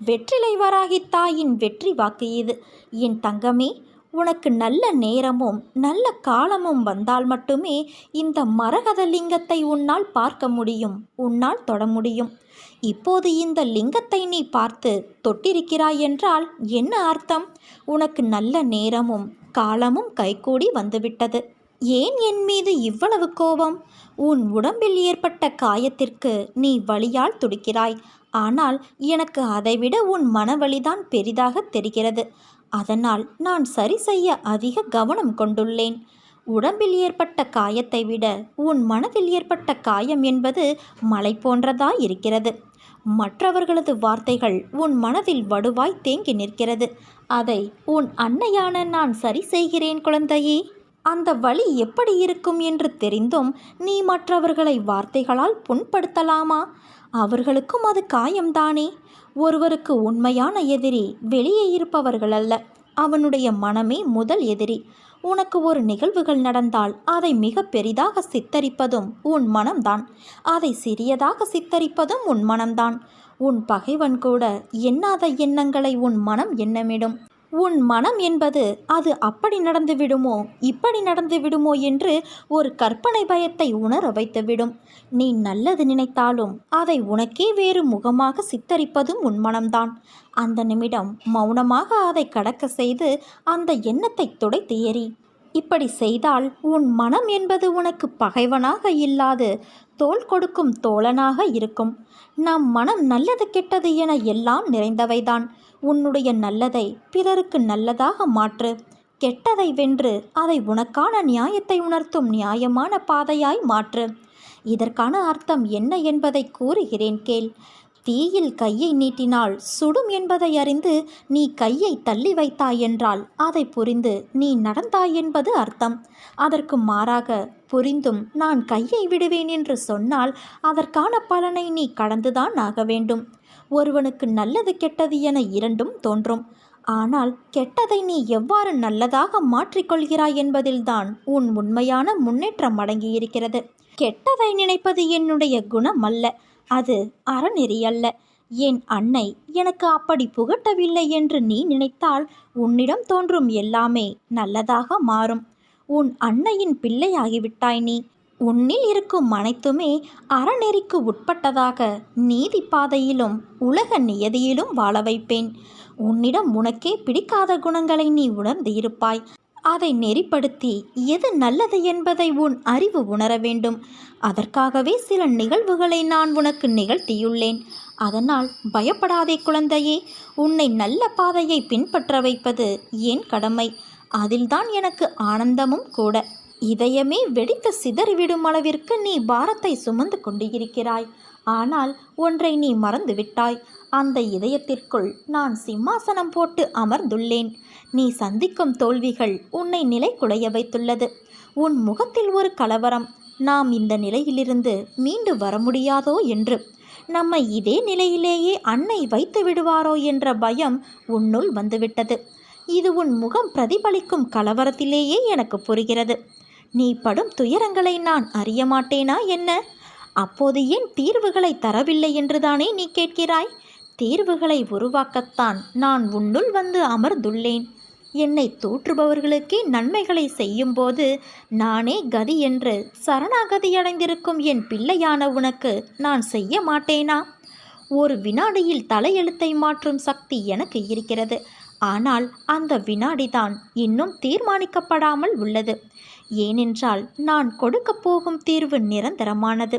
வெற்றிலை வராகி தாயின் வெற்றி வாக்கு இது. என் தங்கமே, உனக்கு நல்ல நேரமும் நல்ல காலமும் வந்தால் மட்டுமே இந்த மரகத லிங்கத்தை உன்னால் பார்க்க முடியும், உன்னால் தொட முடியும். இப்போது இந்த லிங்கத்தை நீ பார்த்து தொட்டிருக்கிறாய் என்றால் என்ன அர்த்தம்? உனக்கு நல்ல நேரமும் காலமும் கைகூடி வந்துவிட்டது. ஏன் என் மீது இவ்வளவு கோபம்? உன் உடம்பில் ஏற்பட்ட காயத்திற்கு நீ வலியால் துடிக்கிறாய். ஆனால் எனக்கு அதைவிட உன் மனவலிதான் பெரிதாக தெரிகிறது. அதனால் நான் சரி செய்ய அதிக கவனம் கொண்டுள்ளேன். உடம்பில் ஏற்பட்ட காயத்தை விட உன் மனதில் ஏற்பட்ட காயம் என்பது மலை போன்றதாய் இருக்கிறது. மற்றவர்களது வார்த்தைகள் உன் மனதில் வடுவாய் தேங்கி நிற்கிறது. அதை உன் அன்னையான நான் சரி செய்கிறேன் குழந்தையே. அந்த வலி எப்படி இருக்கும் என்று தெரிந்தும் நீ மற்றவர்களை வார்த்தைகளால் புண்படுத்தலாமா? அவர்களுக்கும் அது காயம்தானே. ஒருவருக்கு உண்மையான எதிரி வெளியே இருப்பவர்கள் அல்ல, அவனுடைய மனமே முதல் எதிரி. உனக்கு ஒரு நிகழ்வுகள் நடந்தால் அதை மிக பெரிதாக சித்தரிப்பதும் உன் மனம்தான், அதை சிறியதாக சித்தரிப்பதும் உன் மனம்தான். உன் பகைவன் கூட எண்ணாத எண்ணங்களை உன் மனம் எண்ணமிடும். உன் மனம் என்பது அது அப்படி நடந்து விடுமோ இப்படி நடந்து விடுமோ என்று ஒரு கற்பனை பயத்தை உணர வைத்துவிடும். நீ நல்லது நினைத்தாலும் அதை உனக்கே வேறு முகமாக சித்தரிப்பதும் உன் மனம்தான். அந்த நிமிடம் மௌனமாக அதை கடக்க செய்து அந்த எண்ணத்தை துடைத்து எறி. இப்படி செய்தால் உன் மனம் என்பது உனக்கு பகைவனாக இல்லாது தோள் கொடுக்கும் தோழனாக இருக்கும். நம் மனம் நல்லது கெட்டது என எல்லாம் நிறைந்தவைதான். உன்னுடைய நல்லதை பிறருக்கு நல்லதாக மாற்று. கெட்டதை வென்று அதை உனக்கான நியாயத்தை உணர்த்தும் நியாயமான பாதையாய் மாற்று. இதற்கான அர்த்தம் என்ன என்பதை கூறுகிறேன் கேள். தீயில் கையை நீட்டினால் சுடும் என்பதை அறிந்து நீ கையை தள்ளி வைத்தாய் என்றால் அதை புரிந்து நீ நடந்தாய் என்பது அர்த்தம். அதற்கு மாறாக புரிந்தும் நான் கையை விடுவேன் என்று சொன்னால் அதற்கான பலனை நீ கடந்துதான் ஆக வேண்டும். ஒருவனுக்கு நல்லது கெட்டது என இரண்டும் தோன்றும். ஆனால் கெட்டதை நீ எவ்வாறு நல்லதாக மாற்றிக்கொள்கிறாய் என்பதில்தான் உன் உண்மையான முன்னேற்றம் அடங்கியிருக்கிறது. கெட்டதை நினைப்பது என்னுடைய குணம் அல்ல, அது அறநெறி அல்ல. என் அன்னை எனக்கு அப்படி புகட்டவில்லை என்று நீ நினைத்தால் உன்னிடம் தோன்றும் எல்லாமே நல்லதாக மாறும். உன் அன்னையின் பிள்ளையாகிவிட்டாய் நீ. உன்னில் இருக்கும் அனைத்துமே அறநெறிக்கு உட்பட்டதாக நீதி பாதையிலும் உலக நியதியிலும் வாழ வைப்பேன். உன்னிடம் உனக்கே பிடிக்காத குணங்களை நீ உணர்ந்து இருப்பாய். அதை நெறிப்படுத்தி எது நல்லது என்பதை உன் அறிவு உணர வேண்டும். அதற்காகவே சில நிகழ்வுகளை நான் உனக்கு நிகழ்த்தியுள்ளேன். அதனால் பயப்படாதே குழந்தையே. உன்னை நல்ல பாதையை பின்பற்ற வைப்பது என் கடமை. அதில்தான் எனக்கு ஆனந்தமும் கூட. இதயமே வெடித்து சிதறிவிடும் அளவிற்கு நீ பாரத்தை சுமந்து கொண்டு இருக்கிறாய். ஆனால் ஒன்றை நீ மறந்துவிட்டாய். அந்த இதயத்திற்குள் நான் சிம்மாசனம் போட்டு அமர்ந்துள்ளேன். நீ சந்திக்கும் தோல்விகள் உன்னை நிலை குலைய வைத்துள்ளது. உன் முகத்தில் ஒரு கலவரம். நாம் இந்த நிலையிலிருந்து மீண்டு வர முடியாதோ என்று, நம்மை இதே நிலையிலேயே அன்னை வைத்து விடுவாரோ என்ற பயம் உன்னுள் வந்துவிட்டது. இது உன் முகம் பிரதிபலிக்கும் கலவரத்திலேயே எனக்கு புரிகிறது. நீ படும் துயரங்களை நான் அறிய மாட்டேனா என்ன? அப்போது ஏன் தீர்வுகளை தரவில்லை என்றுதானே நீ கேட்கிறாய்? தீர்வுகளை உருவாக்கத்தான் நான் உன்னுள் வந்து அமர்ந்துள்ளேன். என்னை தூற்றுபவர்களுக்கே நன்மைகளை செய்யும்போது நானே கதி என்று சரணாகதியடைந்திருக்கும் என் பிள்ளையான உனக்கு நான் செய்ய மாட்டேனா? ஒரு வினாடியில் தலையெழுத்தை மாற்றும் சக்தி எனக்கு இருக்கிறது. ஆனால் அந்த வினாடிதான் இன்னும் தீர்மானிக்கப்படாமல் உள்ளது. ஏனென்றால் நான் கொடுக்கப் போகும் தீர்வு நிரந்தரமானது.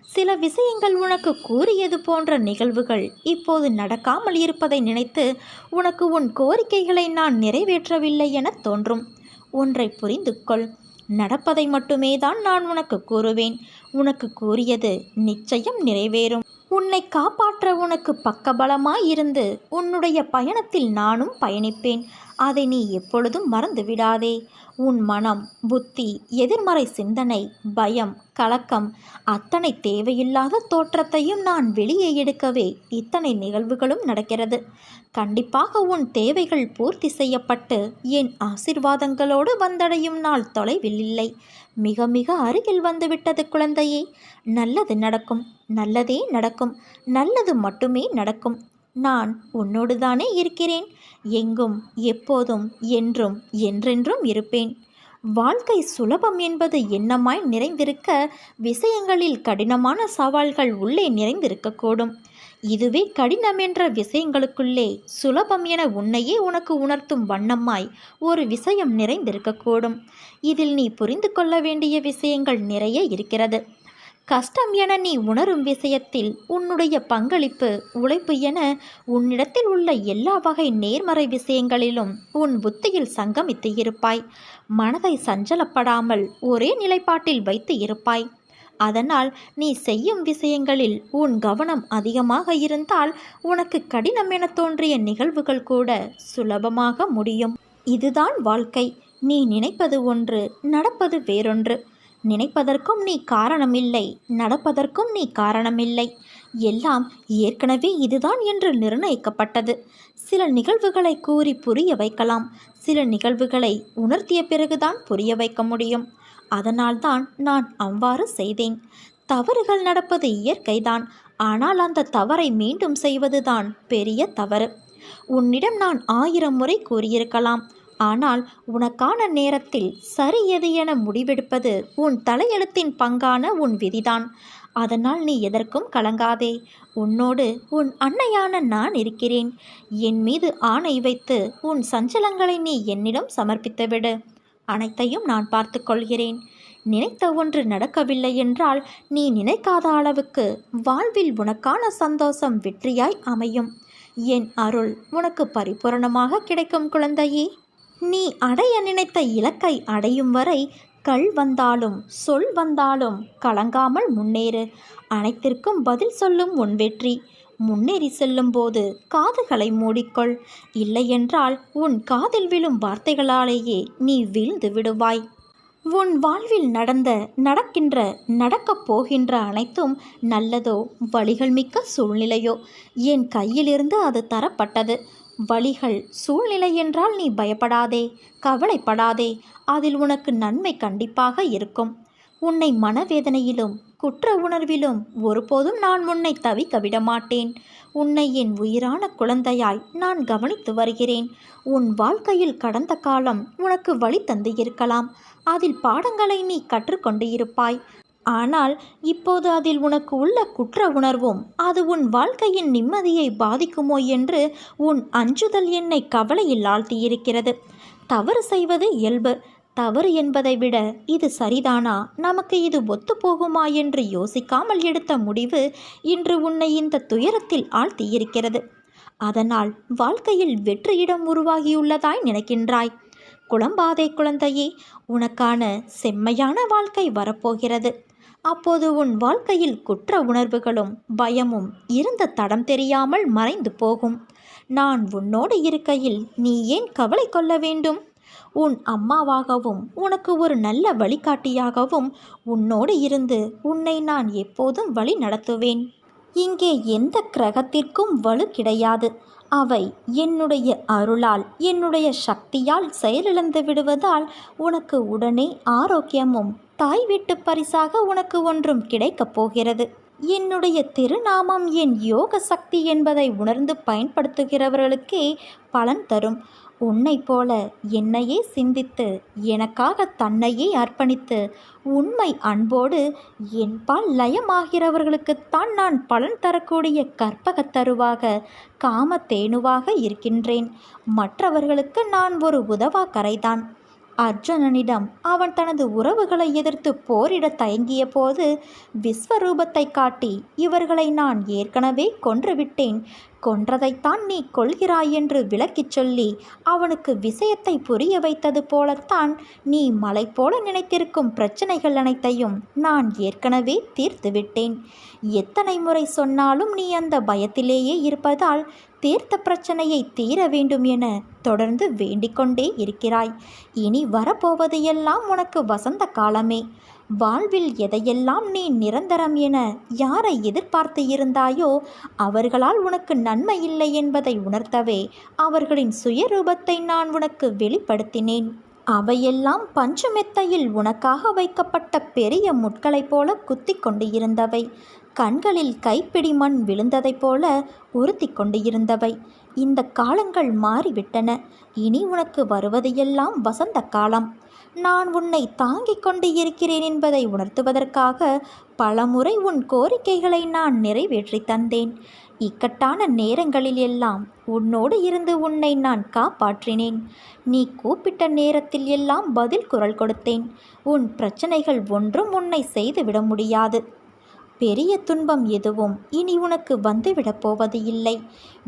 சில விஷயங்கள் உனக்கு கூறியது போன்ற நிகழ்வுகள் இப்போது நடக்காமல் இருப்பதை நினைத்து உனக்கு உன் கோரிக்கைகளை நான் நிறைவேற்றவில்லை என தோன்றும். ஒன்றை புரிந்து கொள். நடப்பதை மட்டுமே தான் நான் உனக்கு கூறுவேன். உனக்கு கூறியது நிச்சயம் நிறைவேறும். உன்னை காப்பாற்ற உனக்கு பக்கபலமாயிருந்து உன்னுடைய பயணத்தில் நானும் பயணிப்பேன். அதை நீ எப்பொழுதும் மறந்து விடாதே. உன் மனம், புத்தி, எதிர்மறை சிந்தனை, பயம், கலக்கம், அத்தனை தேவையில்லாத தோற்றத்தையும் நான் வெளியே எடுக்கவே இத்தனை நிகழ்வுகளும் நடக்கிறது. கண்டிப்பாக உன் தேவைகள் பூர்த்தி செய்யப்பட்டு என் ஆசிர்வாதங்களோடு வந்தடையும் நாள் தொலைவில் இல்லை. மிக மிக அருகில் வந்துவிட்டது குழந்தையே. நல்லது நடக்கும், நல்லதே நடக்கும், நல்லது மட்டுமே நடக்கும். நான் உன்னோடுதானே இருக்கிறேன். எங்கும் எப்போதும் என்றும் என்றென்றும் இருப்பேன். வாழ்க்கை சுலபம் என்பது எண்ணமாய் நிறைந்திருக்க, விஷயங்களில் கடினமான சவால்கள் உள்ளே நிறைந்திருக்கக்கூடும். இதுவே கடினம் என்ற விஷயங்களுக்குள்ளே சுலபம் என உன்னையே உனக்கு உணர்த்தும் வண்ணமாய் ஒரு விஷயம் நிறைந்திருக்கக்கூடும். இதில் நீ புரிந்து கொள்ள வேண்டிய விஷயங்கள் நிறைய இருக்கிறது. கஷ்டம் என நீ உணரும் விஷயத்தில் உன்னுடைய பங்களிப்பு, உழைப்பு என உன்னிடத்தில் உள்ள எல்லா வகை நேர்மறை விஷயங்களிலும் உன் புத்தியில் சங்கமித்து இருப்பாய். மனதை சஞ்சலப்படாமல் ஒரே நிலைப்பாட்டில் வைத்து இருப்பாய். அதனால் நீ செய்யும் விஷயங்களில் உன் கவனம் அதிகமாக இருந்தால் உனக்கு கடினம் என தோன்றிய நிகழ்வுகள் கூட சுலபமாக முடியும். இதுதான் வாழ்க்கை. நீ நினைப்பது ஒன்று, நடப்பது வேறொன்று. நினைப்பதற்கும் நீ காரணமில்லை, நடப்பதற்கும் நீ காரணமில்லை. எல்லாம் ஏற்கனவே இதுதான் என்று நிர்ணயிக்கப்பட்டது. சில நிகழ்வுகளை கூறி புரிய வைக்கலாம். சில நிகழ்வுகளை உணர்த்திய பிறகுதான் புரிய வைக்க முடியும். அதனால்தான் நான் அவ்வாறு செய்தேன். தவறுகள் நடப்பது இயற்கைதான். ஆனால் அந்த தவறை மீண்டும் செய்வதுதான் பெரிய தவறு. உன்னிடம் நான் 1000 முறை கூறியிருக்கலாம். ஆனால் உனக்கான நேரத்தில் சரி எது என முடிவெடுப்பது உன் தலையெழுத்தின் பங்கான உன் விதிதான். அதனால் நீ எதற்கும் கலங்காதே. உன்னோடு உன் அன்னையான நான் இருக்கிறேன். என் மீது ஆணை வைத்து உன் சஞ்சலங்களை நீ என்னிடம் சமர்ப்பித்துவிடு. அனைத்தையும் நான் பார்த்து கொள்கிறேன். நினைத்த ஒன்று நடக்கவில்லை என்றால் நீ நினைக்காத அளவுக்கு வாழ்வில் உனக்கான சந்தோஷம் வெற்றியாய் அமையும். என் அருள் உனக்கு பரிபூரணமாக கிடைக்கும் குழந்தையே. நீ அடைய நினைத்த இலக்கை அடையும் வரை கல் வந்தாலும் சொல் வந்தாலும் கலங்காமல் முன்னேறு. அனைத்திற்கும் பதில் சொல்லும் உன் வெற்றி. முன்னேறி செல்லும்போது காதுகளை மூடிக்கொள். இல்லையென்றால் உன் காதில் விழும் வார்த்தைகளாலேயே நீ வீழ்ந்து விடுவாய். உன் வாழ்வில் நடக்கின்ற நடக்கப் போகின்ற அனைத்தும் நல்லதோ வழிகள் மிக்க சூழ்நிலையோ என் கையிலிருந்து அது தரப்பட்டது. வழிகள் சூழ்நிலை என்றால் நீ பயப்படாதே, கவலைப்படாதே. அதில் உனக்கு நன்மை கண்டிப்பாக இருக்கும். உன்னை மனவேதனையிலும் குற்ற உணர்விலும் ஒருபோதும் நான் உன்னை தவிக்க விடமாட்டேன். உன்னை என் உயிரான குழந்தையாய் நான் கவனித்து வருகிறேன். உன் வாழ்க்கையில் கடந்த காலம் உனக்கு வழி தந்து இருக்கலாம். அதில் பாடங்களை நீ கற்றுக்கொண்டு இருப்பாய். ஆனால் இப்போது அதில் உனக்கு உள்ள குற்ற உணர்வும் அது உன் வாழ்க்கையின் நிம்மதியை பாதிக்குமோ என்று உன் அஞ்சுதல் என்னை கவலையில் ஆழ்த்தியிருக்கிறது. தவறு செய்வது இயல்பு. தவறு என்பதை விட இது சரிதானா, நமக்கு இது ஒத்துப்போகுமா என்று யோசிக்காமல் எடுத்த முடிவு இன்று உன்னை இந்த துயரத்தில் ஆழ்த்தியிருக்கிறது. அதனால் வாழ்க்கையில் வெற்றியிடம் உருவாகியுள்ளதாய் நினைக்கின்றாய். குழம்பாதே குழந்தையே. உனக்கான செம்மையான வாழ்க்கை வரப்போகிறது. அப்போது உன் வாழ்க்கையில் குற்ற உணர்வுகளும் பயமும் இருந்த தடம் தெரியாமல் மறைந்து போகும். நான் உன்னோடு இருக்கையில் நீ ஏன் கவலை கொள்ள வேண்டும்? உன் அம்மாவாகவும் உனக்கு ஒரு நல்ல வழிகாட்டியாகவும் உன்னோடு இருந்து உன்னை நான் எப்போதும் வழி நடத்துவேன். இங்கே எந்த கிரகத்திற்கும் வலு கிடையாது. அவை என்னுடைய அருளால், என்னுடைய சக்தியால் செயலிழந்து விடுவதால் உனக்கு உடனே ஆரோக்கியமும் தாய் வீட்டு பரிசாக உனக்கு ஒன்றும் கிடைக்கப் போகிறது. என்னுடைய திருநாமம் என் யோக சக்தி என்பதை உணர்ந்து பயன்படுத்துகிறவர்களுக்கே பலன் தரும். உன்னை போல என்னையே சிந்தித்து எனக்காக தன்னையே அர்ப்பணித்து உண்மை அன்போடு என்பால் லயமாகிறவர்களுக்குத்தான் நான் பலன் தரக்கூடிய கற்பகத் தருவாக, காமத்தேனுவாக இருக்கின்றேன். மற்றவர்களுக்கு நான் ஒரு உதவா கரைதான். அர்ஜுனனிடம் அவன் தனது உறவுகளை எதிர்த்து போரிட தயங்கிய போது விஸ்வரூபத்தை காட்டி இவர்களை நான் ஏற்கனவே கொன்றுவிட்டேன், கொன்றதைத்தான் நீ கொள்கிறாய் என்று விளக்கிச் சொல்லி அவனுக்கு விஷயத்தை புரிய வைத்தது போலத்தான் நீ மலை போல நினைத்திருக்கும் பிரச்சனைகள் அனைத்தையும் நான் ஏற்கனவே தீர்த்துவிட்டேன். எத்தனை முறை சொன்னாலும் நீ அந்த பயத்திலேயே இருப்பதால் தீர்த்த பிரச்சனையை தீர வேண்டும் என தொடர்ந்து வேண்டிக்கொண்டே இருக்கிறாய். இனி வரப்போவது எல்லாம் உனக்கு வசந்த காலமே. வாழ்வில் எதையெல்லாம் நீ நிரந்தரம் என யாரை எதிர்பார்த்து இருந்தாயோ அவர்களால் உனக்கு நன்மை இல்லை என்பதை உணர்த்தவே அவர்களின் சுயரூபத்தை நான் உனக்கு வெளிப்படுத்தினேன். அவையெல்லாம் பஞ்சுமெத்தையில் உனக்காக வைக்கப்பட்ட பெரிய முட்களைப் போல குத்தி கொண்டு இருந்தவை. கண்களில் கைப்பிடி மண் விழுந்ததைப் போல உறுத்தி கொண்டு இருந்தவை. இந்த காலங்கள் மாறிவிட்டன. இனி உனக்கு வருவது எல்லாம் வசந்த காலம். நான் உன்னை தாங்கிக் கொண்டு இருக்கிறேன் என்பதை உணர்த்துவதற்காக பலமுறை உன் கோரிக்கைகளை நான் நிறைவேற்றி தந்தேன். இக்கட்டான நேரங்களில் எல்லாம் உன்னோடு இருந்து உன்னை நான் காப்பாற்றினேன். நீ கூப்பிட்ட நேரத்தில் எல்லாம் பதில் குரல் கொடுத்தேன். உன் பிரச்சனைகள் ஒன்றும் உன்னை செய்துவிட முடியாது. பெரிய துன்பம் எதுவும் இனி உனக்கு வந்துவிடப் போவது இல்லை.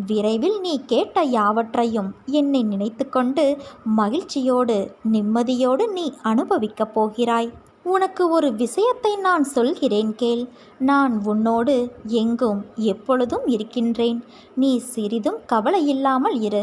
விரைவில் நீ கேட்ட யாவற்றையும் என்னை நினைத்து கொண்டு மகிழ்ச்சியோடு நிம்மதியோடு நீ அனுபவிக்கப் போகிறாய். உனக்கு ஒரு விஷயத்தை நான் சொல்கிறேன் கேள். நான் உன்னோடு எங்கும் எப்பொழுதும் இருக்கின்றேன். நீ சிறிதும் கவலை இல்லாமல் இரு.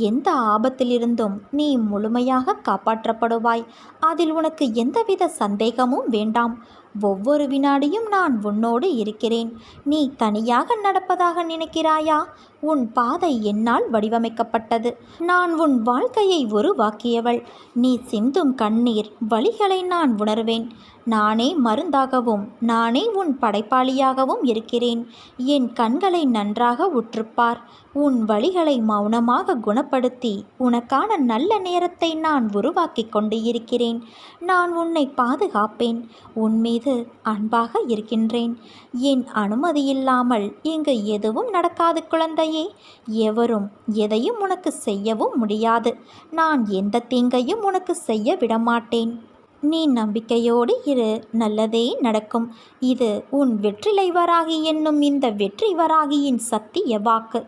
எந்த ஆபத்திலிருந்தும் நீ முழுமையாக காப்பாற்றப்படுவாய். அதில் உனக்கு எந்தவித சந்தேகமும் வேண்டாம். ஒவ்வொரு வினாடியும் நான் உன்னோடு இருக்கிறேன். நீ தனியாக நடப்பதாக நினைக்கிறாயா? உன் பாதை என்னால் வடிவமைக்கப்பட்டது. நான் உன் வாழ்க்கையை உருவாக்கியவள். நீ சிந்தும் கண்ணீர் வலிகளை நான் உணர்வேன். நானே மருந்தாகவும் நானே உன் படைப்பாளியாகவும் இருக்கிறேன். என் கண்களை நன்றாக உற்றுப்பார். உன் வலிகளை மௌனமாக குணப்படுத்தி உனக்கான நல்ல நேரத்தை நான் உருவாக்கி கொண்டு இருக்கிறேன். நான் உன்னை பாதுகாப்பேன். உன் மீது அன்பாக இருக்கின்றேன். என் அனுமதி இல்லாமல் இங்கு எதுவும் நடக்காது குழந்தையே. எவரும் எதையும் உனக்கு செய்யவும் முடியாது. நான் எந்த தீங்கையும் உனக்கு செய்ய விடமாட்டேன். நீ நம்பிக்கையோடு இரு. நல்லதே நடக்கும். இது உன் வெற்றிலை வராகி என்னும் இந்த வெற்றி வராகியின் சத்திய வாக்கு.